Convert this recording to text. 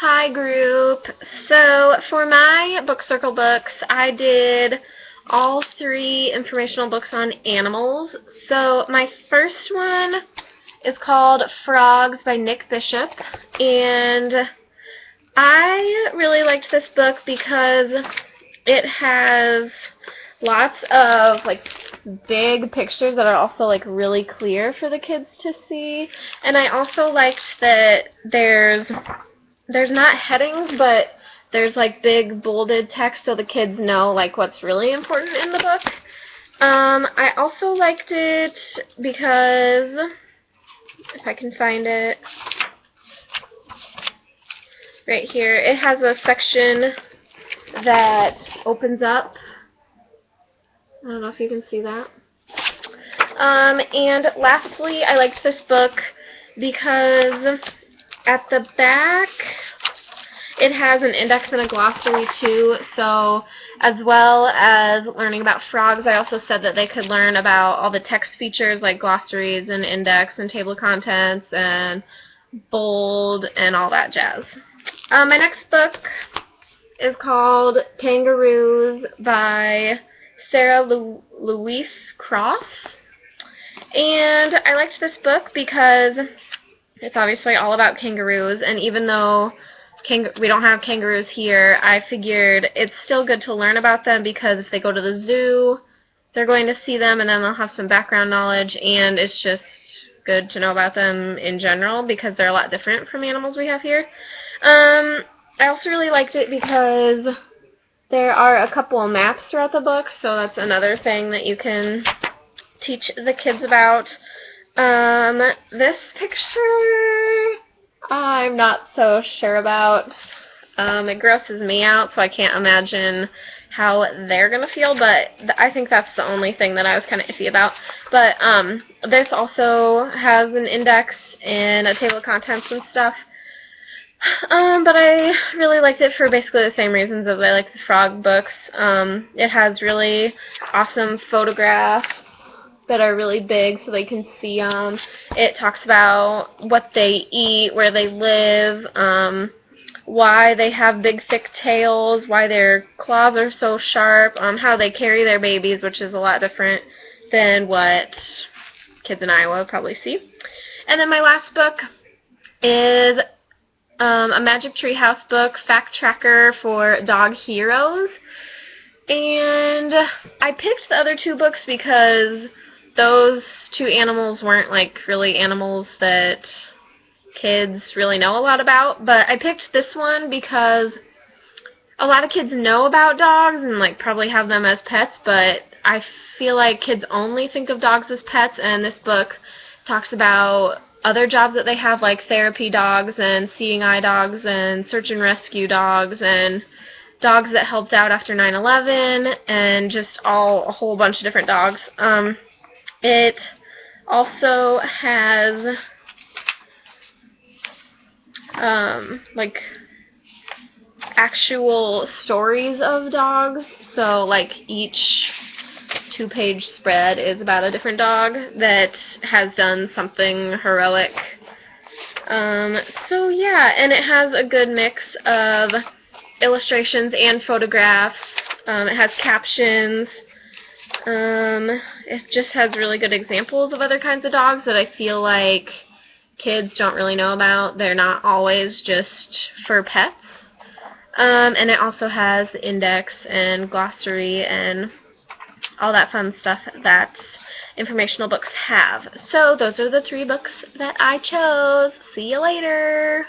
Hi group. So for my book circle books, I did all three informational books on animals. So my first one is called Frogs by Nick Bishop, and I really liked this book because it has lots of big pictures that are also really clear for the kids to see. And I also liked that there's not headings, but there's big bolded text so the kids know what's really important in the book. I also liked it because, if I can find it, right here, it has a section that opens up. I don't know if you can see that. And lastly, I liked this book because at the back it has an index and a glossary too, so as well as learning about frogs, I also said that they could learn about all the text features like glossaries and index and table of contents and bold and all that jazz. My next book is called Kangaroos by Sarah Louise Cross. And I liked this book because it's obviously all about kangaroos, and even though we don't have kangaroos here, I figured it's still good to learn about them because if they go to the zoo, they're going to see them and then they'll have some background knowledge, and it's just good to know about them in general because they're a lot different from animals we have here. I also really liked it because there are a couple of maps throughout the book, so that's another thing that you can teach the kids about. This picture I'm not so sure about. It grosses me out, so I can't imagine how they're going to feel, but I think that's the only thing that I was kind of iffy about. But this also has an index and a table of contents and stuff. But I really liked it for basically the same reasons as I like the frog books. It has really awesome photographs that are really big so they can see them. It talks about what they eat, where they live, why they have big thick tails, why their claws are so sharp, how they carry their babies, which is a lot different than what kids in Iowa probably see. And then my last book is a Magic Tree House book, Fact Tracker for Dog Heroes. And I picked the other two books because those two animals weren't really animals that kids really know a lot about, but I picked this one because a lot of kids know about dogs and probably have them as pets, but I feel like kids only think of dogs as pets, and this book talks about other jobs that they have, like therapy dogs and seeing eye dogs and search and rescue dogs and dogs that helped out after 9/11 and just a whole bunch of different dogs. It also has actual stories of dogs, so each 2-page spread is about a different dog that has done something heroic. So yeah, and it has a good mix of illustrations and photographs. It has captions. It just has really good examples of other kinds of dogs that I feel like kids don't really know about. They're not always just for pets. And it also has index and glossary and all that fun stuff that informational books have. So those are the 3 books that I chose. See you later!